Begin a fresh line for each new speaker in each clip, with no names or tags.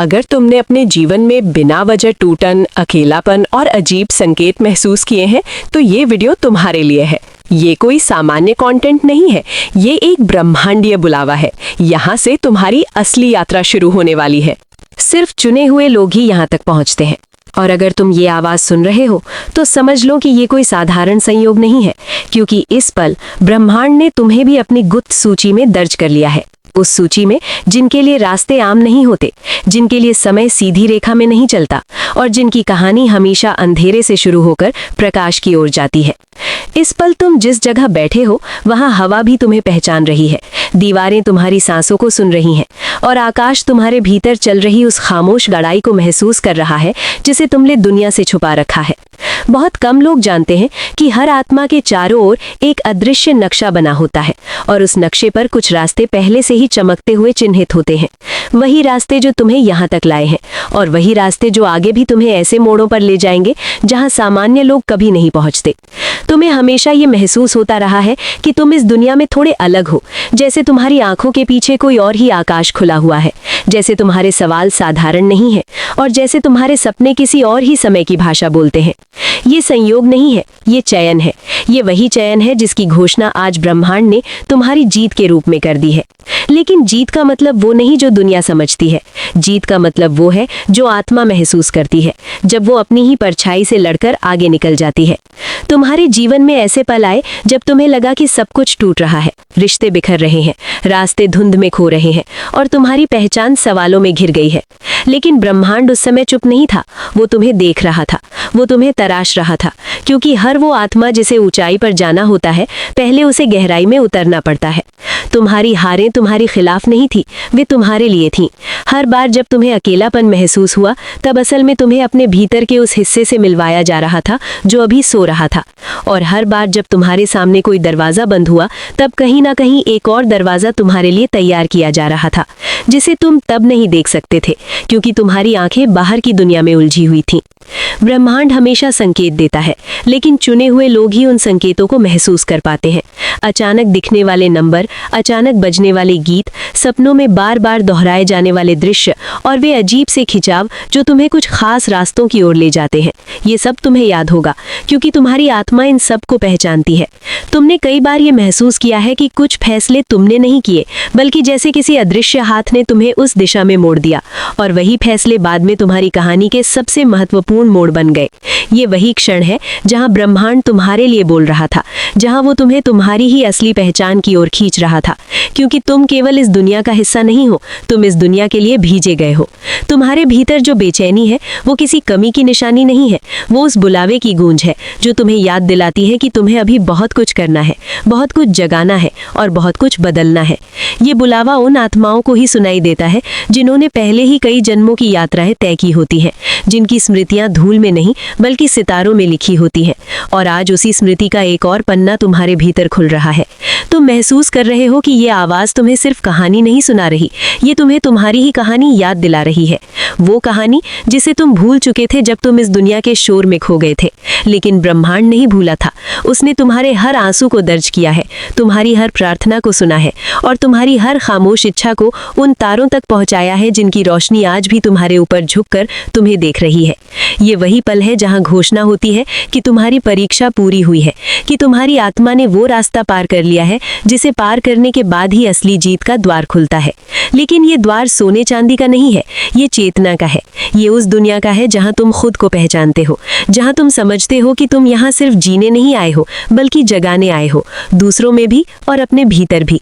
अगर तुमने अपने जीवन में बिना वजह टूटन, अकेलापन और अजीब संकेत महसूस किए हैं तो ये वीडियो तुम्हारे लिए है। ये कोई सामान्य कंटेंट नहीं है, ये एक ब्रह्मांडीय बुलावा है। यहाँ से तुम्हारी असली यात्रा शुरू होने वाली है। सिर्फ चुने हुए लोग ही यहाँ तक पहुँचते हैं। और अगर तुम ये आवाज़ सुन रहे हो तो समझ लो कि ये कोई साधारण संयोग नहीं है, क्योंकि इस पल ब्रह्मांड ने तुम्हें भी अपनी गुप्त सूची में दर्ज कर लिया है। उस सूची में जिनके लिए रास्ते आम नहीं होते, जिनके लिए समय सीधी रेखा में नहीं चलता और जिनकी कहानी हमेशा अंधेरे से शुरू होकर प्रकाश की ओर जाती है। इस पल तुम जिस जगह बैठे हो वहां हवा भी तुम्हें पहचान रही है, दीवारें तुम्हारी सांसों को सुन रही हैं और आकाश तुम्हारे भीतर चल रही उस खामोश लड़ाई को महसूस कर रहा है जिसे तुमने दुनिया से छुपा रखा है। बहुत कम लोग जानते हैं कि हर आत्मा के चारों ओर एक अदृश्य नक्शा बना होता है और उस नक्शे पर कुछ रास्ते पहले से ही चमकते हुए चिन्हित होते हैं। वही रास्ते जो तुम्हें यहाँ तक लाए हैं और वही रास्ते जो आगे भी तुम्हें ऐसे मोड़ों पर ले जाएंगे जहाँ सामान्य लोग कभी नहीं पहुँचते। तुम्हें हमेशा ये महसूस होता रहा है कि तुम इस दुनिया में थोड़े अलग हो, जैसे तुम्हारी आंखों के पीछे कोई और ही आकाश खुला हुआ है, जैसे तुम्हारे सवाल साधारण नहीं है और जैसे तुम्हारे सपने किसी और ही समय की भाषा बोलते हैं। ये संयोग नहीं है, ये चयन है। ये वही चयन है जिसकी घोषणा आज ब्रह्मांड ने तुम्हारी जीत के रूप में कर दी है। लेकिन जीत का मतलब वो नहीं जो दुनिया समझती है। जीत का मतलब वो है जो आत्मा महसूस करती है जब वो अपनी ही परछाई से लड़कर आगे निकल जाती है। तुम्हारे जीवन में ऐसे पल आए जब तुम्हें लगा कि सब कुछ टूट रहा है, रिश्ते बिखर रहे हैं, रास्ते धुंध में खो रहे हैं और तुम्हारी पहचान सवालों में घिर गई है। लेकिन ब्रह्मांड उस समय चुप नहीं था, वो तुम्हें देख रहा था, वो तुम्हें तराश रहा था, क्योंकि हर वो आत्मा जिसे ऊंचाई पर जाना होता है पहले उसे गहराई में उतरना पड़ता है। तुम्हारी हारें तुम्हारी खिलाफ नहीं थी, वे तुम्हारे लिए थीं। हर बार जब तुम्हें अकेलापन महसूस हुआ तब असल में तुम्हें अपने भीतर के उस हिस्से से मिलवाया जा रहा था जो अभी सो रहा था। और हर बार जब तुम्हारे सामने कोई दरवाज़ा बंद हुआ तब कहीं ना कहीं एक और दरवाज़ा तुम्हारे लिए तैयार किया जा रहा था, जिसे तुम तब नहीं देख सकते थे क्योंकि तुम्हारी आंखें बाहर की दुनिया में उलझी हुई थीं। ब्रह्मांड हमेशा संकेत देता है, लेकिन चुने हुए लोग ही उन संकेतों को महसूस कर पाते हैं। अचानक दिखने वाले नंबर, अचानक बजने वाले गीत, सपनों में बार बार दोहराए जाने वाले दृश्य और वे अजीब से खिंचाव जो तुम्हें कुछ खास रास्तों की ओर ले जाते हैं, ये सब तुम्हें याद होगा क्योंकि तुम्हारी आत्मा इन सब को पहचानती है। तुमने कई बार ये महसूस किया है कि कुछ फैसले तुमने नहीं किए, बल्कि जैसे किसी अदृश्य हाथ ने तुम्हें उस दिशा में मोड़ दिया और वही फैसले बाद में तुम्हारी कहानी के सबसे महत्वपूर्ण मोड़ बन गए। ये वही क्षण है जहां ब्रह्मांड तुम्हारे लिए बोल रहा था, जहां वो तुम्हें तुम्हारी ही असली पहचान की ओर खींच रहा था, क्योंकि तुम केवल इस दुनिया का हिस्सा नहीं हो, तुम इस दुनिया के लिए भेजे गए हो। तुम्हारे भीतर जो बेचैनी है वो किसी कमी की निशानी नहीं है, वो उस बुलावे की गूंज है जो तुम्हें याद दिलाती है कि तुम्हें अभी बहुत कुछ करना है, बहुत कुछ जगाना है और बहुत कुछ बदलना है। ये बुलावा उन आत्माओं को ही सुनाई देता है जिन्होंने पहले ही कई जन्मों की यात्राएं तय की होती हैं, जिनकी स्मृतियां धूल में नहीं बल्कि सितारों में लिखी होती हैं। और आज उसी स्मृति का एक और पन्ना तुम्हारे भीतर खुल रहा है। तुम महसूस कर रहे हो कि ये आवाज़ तुम्हें सिर्फ कहानी नहीं सुना रही, ये तुम्हें तुम्हारी ही कहानी याद दिला रही है। वो कहानी जिसे तुम भूल चुके थे जब तुम इस दुनिया के शोर में खो गए थे। लेकिन ब्रह्मांड नहीं भूला था, उसने तुम्हारे हर आंसू को दर्ज किया है, तुम्हारी हर प्रार्थना को सुना है और तुम्हारी हर खामोश इच्छा को उन तारों तक पहुंचाया है जिनकी रोशनी आज भी तुम्हारे ऊपर झुककर तुम्हें देख रही है। ये वही पल है जहां घोषणा होती है कि तुम्हारी परीक्षा पूरी हुई है, कि तुम्हारी आत्मा ने वो रास्ता पार कर लिया है जिसे पार करने के बाद ही असली जीत का द्वार खुलता है। लेकिन ये द्वार सोने चांदी का नहीं है, ये चेतना का है। ये उस दुनिया का है जहां तुम खुद को पहचानते हो, जहां तुम समझते हो कि तुम यहाँ सिर्फ जीने नहीं आए हो बल्कि जगाने आए हो, दूसरों में भी और अपने भीतर भी।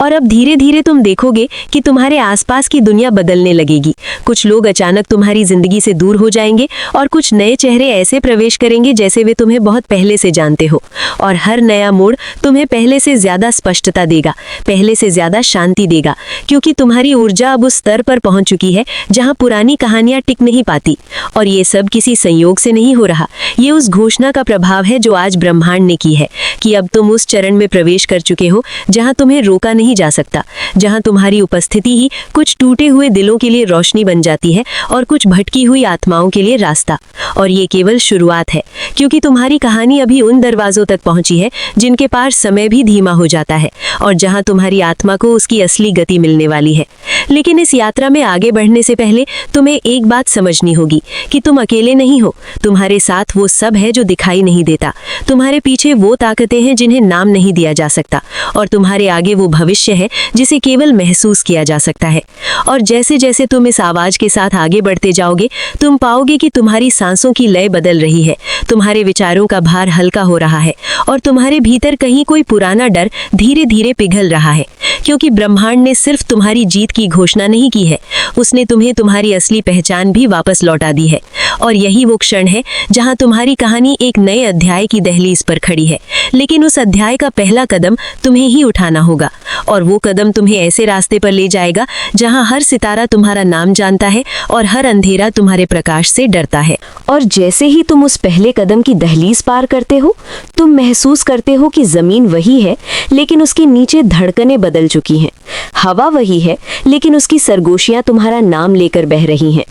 और अब धीरे धीरे तुम देखोगे कि तुम्हारे आसपास की दुनिया बदलने लगेगी। कुछ लोग अचानक तुम्हारी जिंदगी से दूर हो जाएंगे और कुछ नए चेहरे ऐसे प्रवेश करेंगे जैसे वे तुम्हें बहुत पहले से जानते हो। और हर नया मोड़ तुम्हें पहले से ज्यादा स्पष्टता देगा, पहले से ज्यादा शांति देगा, क्योंकि तुम्हारी ऊर्जा अब उस स्तर पर पहुंच चुकी है जहां पुरानी कहानियां टिक नहीं पाती। और ये सब किसी संयोग से नहीं हो रहा, ये उस घोषणा का प्रभाव है जो आज ब्रह्मांड ने की है कि अब तुम उस चरण में प्रवेश कर चुके हो जहां तुम्हें रोका नहीं जा सकता, जहां तुम्हारी उपस्थिति ही कुछ टूटे हुए दिलों के लिए रोशनी बन जाती है और कुछ भटकी हुई आत्माओं के लिए रास्ता। और ये केवल शुरुआत है, क्योंकि तुम्हारी कहानी अभी उन दरवाजों तक पहुंची है जिनके पार समय भी धीमा हो जाता है और जहां तुम्हारी आत्मा को उसकी असली गति मिलने वाली है। लेकिन इस यात्रा में आगे बढ़ने से पहले
तुम्हें एक बात समझनी होगी कि तुम अकेले नहीं हो। तुम्हारे साथ वो सब है जो दिखाई नहीं देता। तुम्हारे पीछे वो ताकतें हैं जिन्हें नाम नहीं दिया जा सकता, और तुम्हारे आगे वो भविष्य है जिसे केवल महसूस किया जा सकता है। और जैसे जैसे तुम इस आवाज के साथ आगे बढ़ते जाओगे, तुम पाओगे कि तुम्हारी सांसों की लय बदल रही है, तुम्हारे विचारों का भार हल्का हो रहा है, और तुम्हारे भीतर कहीं कोई पुराना डर धीरे धीरे पिघल रहा है। क्योंकि ब्रह्मांड ने सिर्फ तुम्हारी जीत की घोषणा नहीं की है, उसने तुम्हें तुम्हारी असली पहचान भी वापस लौटा दी है। और यही वो क्षण है जहां तुम्हारी कहानी एक नए अध्याय की दहलीज पर खड़ी है। लेकिन उस अध्याय का पहला कदम तुम्हें ही उठाना होगा, और वो कदम तुम्हें ऐसे रास्ते पर ले जाएगा जहां हर सितारा तुम्हारा नाम जानता है और हर अंधेरा तुम्हारे प्रकाश से डरता है।
और जैसे ही तुम उस पहले कदम की दहलीज पार करते हो, तुम महसूस करते हो कि जमीन वही है, लेकिन उसके नीचे धड़कनें बदल चुकी हैं। हवा वही है, लेकिन उसकी सरगोशियां तुम्हारा नाम लेकर बह रही हैं।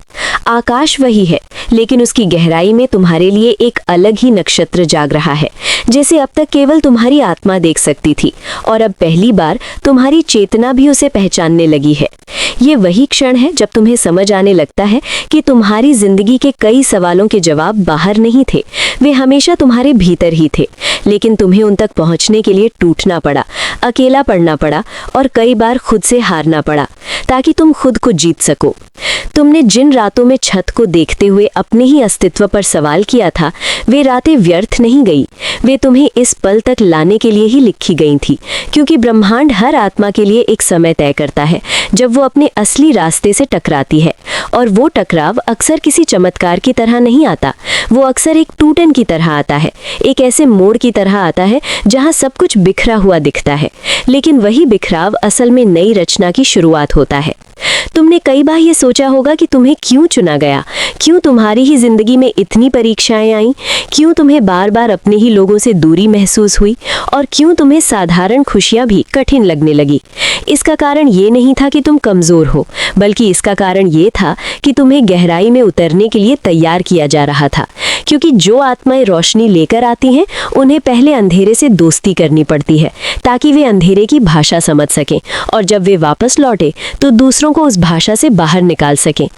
आकाश वही है, लेकिन उसकी गहराई में तुम्हारे लिए एक अलग ही नक्षत्र जाग रहा है, जैसे अब तक केवल तुम्हारी आत्मा देख सकती थी, और अब पहली बार तुम्हारी चेतना भी उसे पहचानने लगी है। ये वही क्षण है जब तुम्हें समझ आने लगता है कि तुम्हारी जिंदगी के कई सवालों के जवाब बाहर नहीं थे, वे हमेशा तुम्हारे भीतर ही थे। लेकिन तुम्हें उन तक पहुंचने के लिए टूटना पड़ा, अकेला पड़ना पड़ा, और कई बार खुद से हारना पड़ा, ताकि तुम खुद को जीत सको। तुमने जिन रातों में छत को देखते हुए अपने ही अस्तित्व पर सवाल किया था, वे रातें व्यर्थ नहीं गई। वे तुम्हें इस पल तक लाने के लिए ही लिखी गई थी, क्योंकि ब्रह्मांड हर आत्मा के लिए एक समय तय करता है जब वो अपने असली रास्ते से टकराती है। और वो टकराव अक्सर किसी चमत्कार की तरह नहीं आता, वो अक्सर एक टूटन की तरह आता है, एक ऐसे मोड़ की तरह आता है जहां सब कुछ बिखरा हुआ दिखता है, लेकिन वही बिखराव असल में नई रचना की शुरुआत होता है। तुमने कई बार ये सोचा होगा कि तुम्हें क्यों चुना गया, क्यों तुम्हारी ही जिंदगी में इतनी परीक्षाएं आईं, क्यों तुम्हें बार बार अपने ही लोगों से दूरी महसूस हुई, और क्यों तुम्हें साधारण खुशियां भी कठिन लगने लगी। इसका कारण ये नहीं था कि तुम कमजोर हो, बल्कि इसका कारण ये था कि तुम्हें गहराई में उतरने के लिए तैयार किया जा रहा था। क्योंकि जो आत्माएं रोशनी लेकर आती हैं, उन्हें पहले अंधेरे से दोस्ती करनी पड़ती है, ताकि वे अंधेरे की भाषा समझ सकें, और जब वे वापस लौटे तो दूसरों को उस भाषा से बाहर निकाल सकें।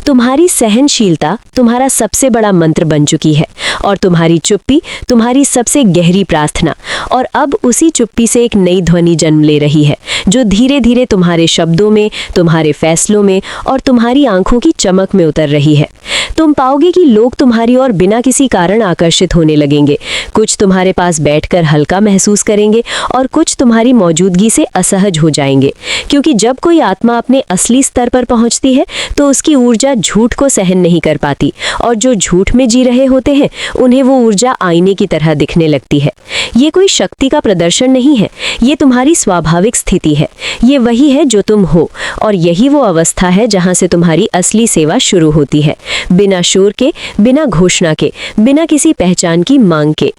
तुम्हारी सहनशीलता तुम्हारा सबसे बड़ा मंत्र बन चुकी है, और तुम्हारी चुप्पी तुम्हारी सबसे गहरी प्रार्थना। और अब उसी चुप्पी से एक नई ध्वनि जन्म ले रही है, जो धीरे धीरे तुम्हारे शब्दों में, तुम्हारे फैसलों में और तुम्हारी आंखों की चमक में उतर रही है। तुम पाओगे कि लोग तुम्हारी ओर बिना किसी कारण आकर्षित होने लगेंगे। कुछ तुम्हारे पास बैठकर हल्का महसूस करेंगे, और कुछ तुम्हारी मौजूदगी से असहज हो जाएंगे। क्योंकि जब कोई आत्मा अपने असली स्तर पर पहुंचती है, तो उसकी ऊर्जा झूठ को सहन नहीं कर पाती, और जो झूठ में जी रहे होते हैं, उन्हें वो ऊर्जा आईने की तरह दिखने लगती है। ये कोई शक्ति का प्रदर्शन नहीं है, ये तुम्हारी स्वाभाविक स्थिति है। ये वही है जो तुम हो, और यही वो अवस्था है जहां से तुम्हारी असली सेवा शुरू होती है, बिना शोर के, बिना घोषणा के, बिना किसी पहचान की मांग के।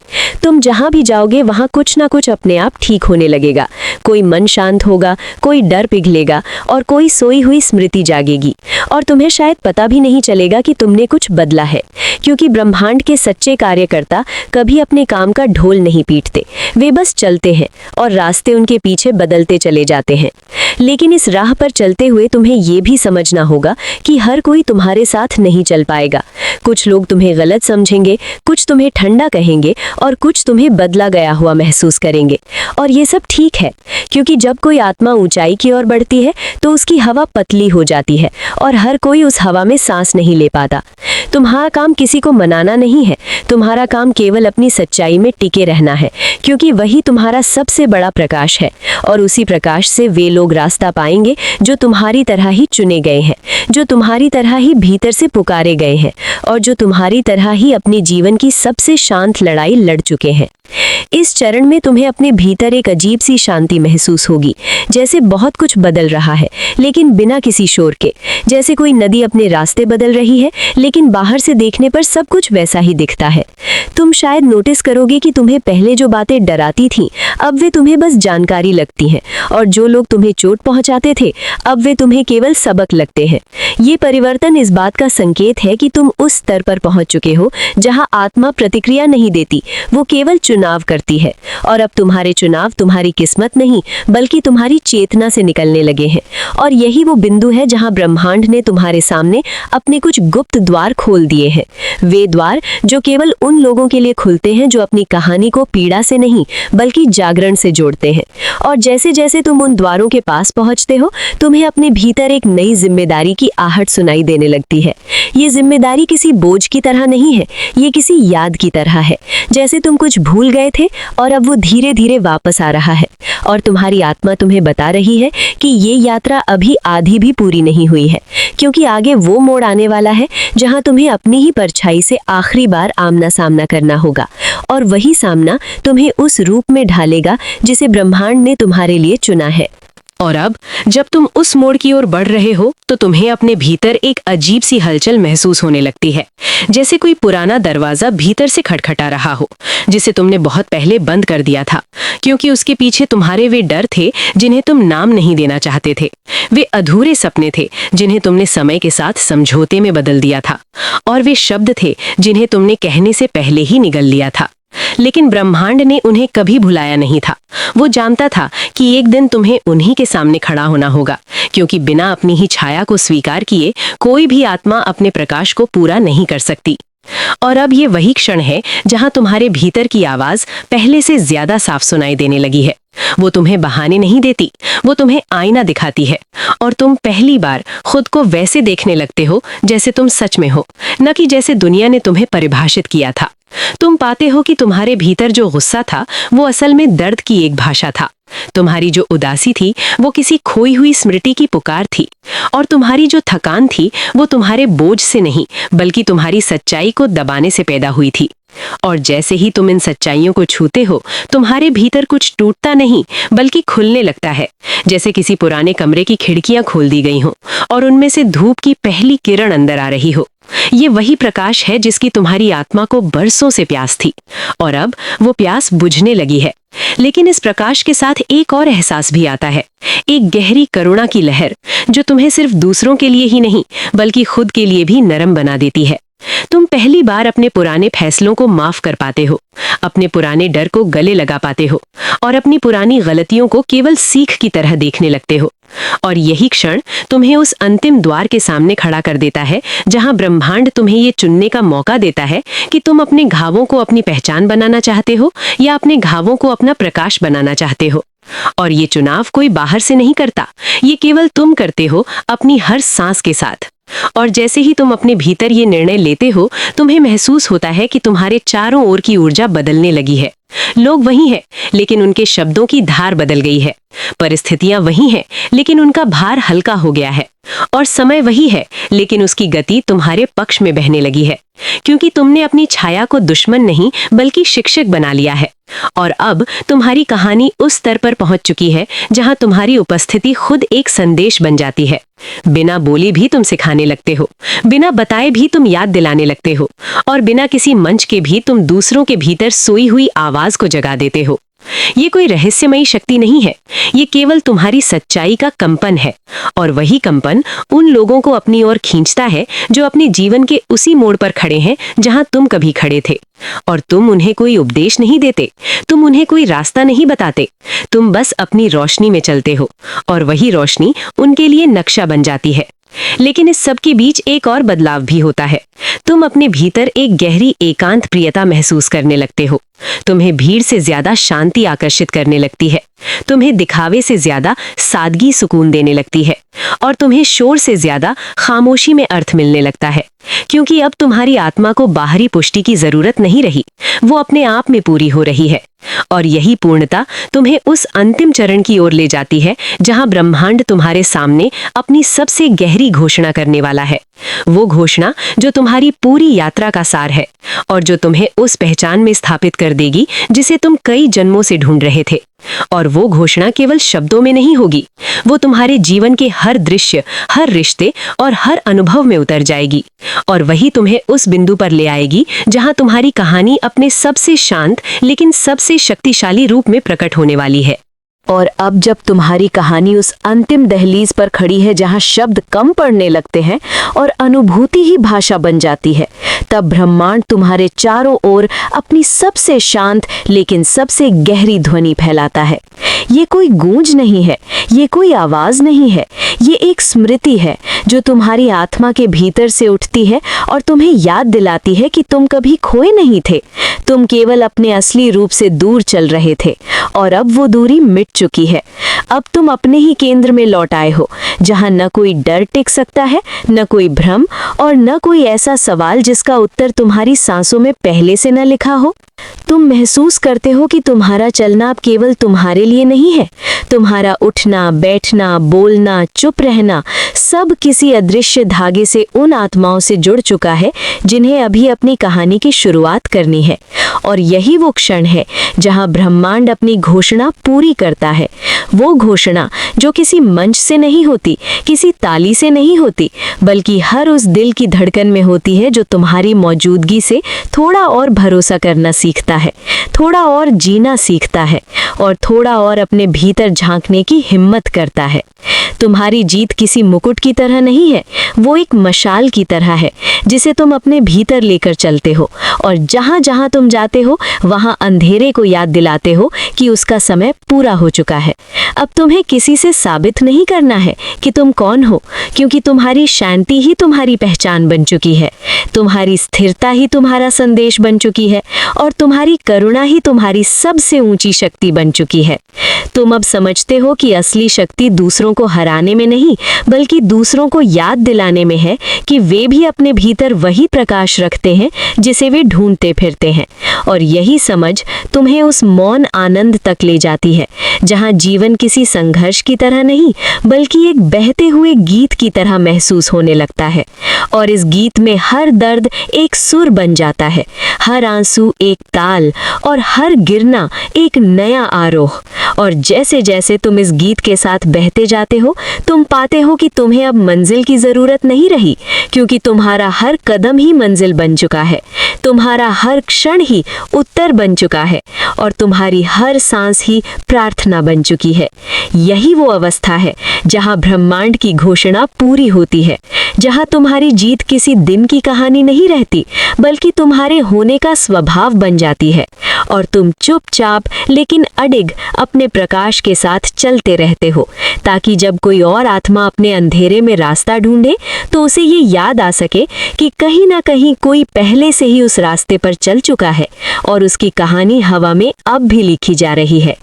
तुम जहां भी जाओगे वहां कुछ ना कुछ अपने आप ठीक होने लगेगा। कोई मन शांत होगा, कोई डर पिघलेगा, और कोई सोई हुई स्मृति जागेगी। और तुम्हें शायद पता भी नहीं चलेगा कि तुमने कुछ बदला है, क्योंकि ब्रह्मांड के सच्चे कार्यकर्ता कभी अपने काम का ढोल नहीं पीटते, वे बस चलते हैं, और रास्ते उनके पीछे बदलते चले जाते हैं। लेकिन इस राह पर चलते हुए तुम्हें ये भी समझना होगा कि हर कोई तुम्हारे साथ नहीं चल पाएगा। कुछ लोग तुम्हें गलत समझेंगे, कुछ तुम्हें ठंडा कहेंगे, और कुछ तुम्हें बदला गया हुआ महसूस करेंगे। और ये सब ठीक है, क्योंकि जब कोई आत्मा ऊंचाई की ओर बढ़ती है तो उसकी हवा पतली हो जाती है, और हर कोई उस हवा में सांस नहीं ले पाता। तुम्हारा काम किसी को मनाना नहीं है, तुम्हारा काम केवल अपनी सच्चाई में टिके रहना है, क्योंकि वही तुम्हारा सबसे बड़ा प्रकाश है। और उसी प्रकाश से वे लोग रास्ता पाएंगे जो तुम्हारी तरह ही चुने गए हैं, जो तुम्हारी तरह ही भीतर से पुकारे गए हैं, और जो तुम्हारी तरह ही अपने जीवन की सबसे शांत लड़ाई लड़ चुके हैं। इस चरण में तुम्हें अपने भीतर एक अजीब सी शांति महसूस होगी, जैसे बहुत कुछ बदल रहा है, लेकिन बिना किसी शोर के। जैसे कोई नदी अपने रास्ते बदल रही है, लेकिन बाहर से देखने पर सब कुछ वैसा ही दिखता है। तुम शायद नोटिस करोगे कि तुम्हें पहले जो बातें डराती थीं, अब वे तुम्हें बस जानकारी लगती हैं, और जो लोग तुम्हें चोट पहुंचाते थे, अब वे तुम्हें केवल सबक लगते हैं। ये परिवर्तन इस बात का संकेत है कि तुम उस स्तर पर पहुंच चुके हो जहां आत्मा प्रतिक्रिया नहीं देती, वो केवल चुनाव
करती है और अब तुम्हारे चुनाव तुम्हारी किस्मत नहीं बल्कि तुम्हारी चेतना से निकलने लगे हैं। और यही वो बिंदु है जहां ब्रह्मांड ने तुम्हारे सामने अपने कुछ गुप्त द्वार खोल दिए हैं। वे द्वार जो केवल उन लोगों के लिए खुलते हैं जो अपनी कहानी को पीड़ा से नहीं बल्कि जागरण से जोड़ते हैं। और जैसे जैसे तुम उन द्वारों के पास पहुंचते हो, तुम्हें अपने भीतर एक नई जिम्मेदारी की आहट सुनाई देने लगती है। ये जिम्मेदारी किसी बोझ की तरह नहीं है, ये किसी याद की तरह है, जैसे तुम कुछ भूल गए थे और अब वो धीरे धीरे वापस आ रहा है। और तुम्हारी आत्मा तुम्हें बता रही है कि ये यात्रा अभी आधी भी पूरी नहीं हुई है, क्योंकि आगे वो मोड़ आने वाला है जहां तुम्हें अपनी ही परछाई से आखिरी बार आमना सामना करना होगा। और वही सामना तुम्हें उस रूप में ढालेगा जिसे ब्रह्मांड ने तुम्हारे लिए चुना है।
और अब जब तुम उस मोड़ की ओर बढ़ रहे हो तो तुम्हें अपने भीतर एक अजीब सी हलचल महसूस होने लगती है, जैसे कोई पुराना दरवाजा भीतर से खटखटा रहा हो, जिसे तुमने बहुत पहले बंद कर दिया था, क्योंकि उसके पीछे तुम्हारे वे डर थे जिन्हें तुम नाम नहीं देना चाहते थे। वे अधूरे सपने थे जिन्हें तुमने समय के साथ समझौते में बदल दिया था, और वे शब्द थे जिन्हें तुमने कहने से पहले ही निगल लिया था। लेकिन ब्रह्मांड ने उन्हें कभी भुलाया नहीं था। वो जानता था कि एक दिन तुम्हें उन्हीं के सामने खड़ा होना होगा, क्योंकि बिना अपनी ही छाया को स्वीकार किए कोई भी आत्मा अपने प्रकाश को पूरा नहीं कर सकती। और अब ये वही क्षण है जहां तुम्हारे भीतर की आवाज पहले से ज्यादा साफ सुनाई देने लगी है। वो तुम्हें बहाने नहीं देती, वो तुम्हें आईना दिखाती है, और तुम पहली बार खुद को वैसे देखने लगते हो जैसे तुम सच में हो, न कि जैसे दुनिया ने तुम्हें परिभाषित किया था। तुम पाते हो कि तुम्हारे भीतर जो गुस्सा था वो असल में दर्द की एक भाषा था। तुम्हारी जो उदासी थी वो किसी खोई हुई स्मृति की पुकार थी, और तुम्हारी जो थकान थी वो तुम्हारे बोझ से नहीं बल्कि तुम्हारी सच्चाई को दबाने से पैदा हुई थी। और जैसे ही तुम इन सच्चाइयों को छूते हो, तुम्हारे भीतर कुछ टूटता नहीं बल्कि खुलने लगता है, जैसे किसी पुराने कमरे की खिड़कियां खोल दी गई हों और उनमें से धूप की पहली किरण अंदर आ रही हो। ये वही प्रकाश है जिसकी तुम्हारी आत्मा को बरसों से प्यास थी, और अब वो प्यास बुझने लगी है। लेकिन इस प्रकाश के साथ एक और एहसास भी आता है, एक गहरी करुणा की लहर जो तुम्हें सिर्फ दूसरों के लिए ही नहीं बल्कि खुद के लिए भी नरम बना देती है। तुम पहली बार अपने पुराने फैसलों को माफ कर पाते हो, अपने पुराने डर को गले लगा पाते हो, और अपनी पुरानी गलतियों को केवल सीख की तरह देखने लगते हो। और यही क्षण तुम्हें उस अंतिम द्वार के सामने खड़ा कर देता है जहां ब्रह्मांड तुम्हें ये चुनने का मौका देता है कि तुम अपने घावों को अपनी पहचान बनाना चाहते हो या अपने घावों को अपना प्रकाश बनाना चाहते हो। और ये चुनाव कोई बाहर से नहीं करता, ये केवल तुम करते हो अपनी हर सांस के साथ। और जैसे ही तुम अपने भीतर ये निर्णय लेते हो, तुम्हें महसूस होता है कि तुम्हारे चारों ओर की ऊर्जा बदलने लगी है। लोग वही हैं, लेकिन उनके शब्दों की धार बदल गई है। परिस्थितियां वही हैं, लेकिन उनका भार हल्का हो गया है। और समय वही है, लेकिन उसकी गति तुम्हारे पक्ष में बहने लगी है, क्योंकि तुमने अपनी छाया को दुश्मन नहीं बल्कि शिक्षक बना लिया है। और अब तुम्हारी कहानी उस स्तर पर पहुंच चुकी है जहां तुम्हारी उपस्थिति खुद एक संदेश बन जाती है। बिना बोले भी तुम सिखाने लगते हो, बिना बताए भी तुम याद दिलाने लगते हो, और बिना किसी मंच के भी तुम दूसरों के भीतर सोई हुई आवाज को जगा देते हो। ये कोई रहस्यमयी शक्ति नहीं है, ये केवल तुम्हारी सच्चाई का कंपन है। और वही कंपन उन लोगों को अपनी ओर खींचता है जो अपने जीवन के उसी मोड़ पर खड़े हैं जहां तुम कभी खड़े थे। और तुम उन्हें कोई उपदेश नहीं देते, तुम उन्हें कोई रास्ता नहीं बताते, तुम बस अपनी रोशनी में चलते हो, और वही रोशनी उनके लिए नक्शा बन जाती है। लेकिन इस सब के बीच एक और बदलाव भी होता है। तुम अपने भीतर एक गहरी एकांत प्रियता महसूस करने लगते हो। तुम्हें भीड़ से ज्यादा शांति आकर्षित करने लगती है, तुम्हें दिखावे से ज्यादा सादगी सुकून देने लगती है, और तुम्हें शोर से ज्यादा खामोशी में अर्थ मिलने लगता है। क्योंकि अब तुम्हारी आत्मा को बाहरी पुष्टि की जरूरत नहीं रही, वो अपने आप में पूरी हो रही है। और यही पूर्णता तुम्हें उस अंतिम चरण की ओर ले जाती है जहां ब्रह्मांड तुम्हारे सामने अपनी सबसे गहरी घोषणा करने वाला है। वो घोषणा जो तुम्हारी पूरी यात्रा का सार है, और जो तुम्हें उस पहचान में स्थापित कर देगी जिसे तुम कई जन्मों से ढूंढ रहे थे। और वो घोषणा केवल शब्दों में नहीं होगी, वो तुम्हारे जीवन के हर दृश्य, हर रिश्ते और हर अनुभव में उतर जाएगी। और वही तुम्हें उस बिंदु पर ले आएगी जहां तुम्हारी कहानी अपने सबसे शांत लेकिन सबसे शक्तिशाली रूप में प्रकट होने वाली है।
और अब जब तुम्हारी कहानी उस अंतिम दहलीज पर खड़ी है जहां शब्द कम पड़ने लगते हैं और अनुभूति ही भाषा बन जाती है, तब ब्रह्मांड तुम्हारे चारों ओर अपनी सबसे शांत लेकिन सबसे गहरी ध्वनि फैलाता है। ये कोई गूंज नहीं है, ये कोई आवाज नहीं है, ये एक स्मृति है जो तुम्हारी आत्मा के भीतर से उठती है और तुम्हें याद दिलाती है कि तुम कभी खोए नहीं थे। तुम केवल अपने असली रूप से दूर चल रहे थे और अब वो दूरी मिट चुकी है। अब तुम अपने ही केंद्र में लौट आए हो, जहां न कोई डर टिक सकता है, न कोई भ्रम और न कोई ऐसा सवाल जिसका उत्तर तुम्हारी सांसों में पहले से न लिखा हो। तुम महसूस करते हो कि तुम्हारा चलना अब केवल तुम्हारे लिए नहीं है। तुम्हारा उठना, बैठना, बोलना, चुप रहना सब किसी अदृश्य धागे से उन आत्माओं से जुड़ चुका है जिन्हें अभी अपनी कहानी की शुरुआत करनी है। और यही वो क्षण है जहां ब्रह्मांड अपनी घोषणा पूरी करता है। वो घोषणा जो किसी मंच से नहीं होती, किसी ताली से नहीं होती, बल्कि हर उस दिल की धड़कन में होती है जो तुम्हारी मौजूदगी से थोड़ा और भरोसा करना सीखता है, थोड़ा और जीना सीखता है और थोड़ा और अपने भीतर झांकने की हिम्मत करता है। तुम्हारी जीत किसी मुकुट की तरह नहीं है, वो एक मशाल की तरह है जिसे तुम अपने भीतर लेकर चलते हो और जहां जहां तुम जाते हो वहां अंधेरे को याद दिलाते हो कि उसका समय पूरा हो चुका है। अब तुम्हें किसी से साबित नहीं करना है कि तुम कौन हो, क्योंकि तुम्हारी शांति ही तुम्हारी पहचान बन चुकी है, तुम्हारी स्थिरता ही तुम्हारा संदेश बन चुकी है और तुम्हारी करुणा ही तुम्हारी सबसे ऊंची शक्ति बन चुकी है। तुम अब समझते हो कि असली शक्ति दूसरों को हराने में नहीं, बल्कि दूसरों को याद दिलाने में है कि वे भी अपने भीतर वही प्रकाश रखते हैं जिसे वे ढूंढते फिरते हैं। और यही समझ तुम्हें उस मौन आनंद तक ले जाती है जहां जीवन किसी संघर्ष की तरह नहीं, बल्कि एक बहते हुए गीत की तरह महसूस होने लगता है। और इस गीत में हर दर्द एक सुर बन जाता है, हर आंसू एक ताल और हर गिरना एक नया आरोह। और जैसे जैसे तुम इस गीत के साथ बहते जाते हो, तुम पाते हो कि तुम्हें अब मंजिल की जरूरत नहीं रही, क्योंकि तुम्हारा हर कदम ही मंजिल बन चुका है, तुम्हारा हर क्षण ही उत्तर बन चुका है और तुम्हारी हर सांस ही प्रार्थना बन चुकी है। यही वो अवस्था है जहां ब्रह्मांड की घोषणा पूरी होती है, जहां तुम्हारी जीत किसी दिन की कहानी नहीं रहती, बल्कि तुम्हारे होने का स्वभाव बन जाती है और तुम चुपचाप लेकिन अडिग अपने प्रकाश के साथ चलते रहते हो, ताकि जब कोई और आत्मा अपने अंधेरे में रास्ता ढूंढे तो उसे ये याद आ सके कि कहीं ना कहीं कोई पहले से ही उस रास्ते पर चल चुका है और उसकी कहानी हवा में अब भी लिखी जा रही है।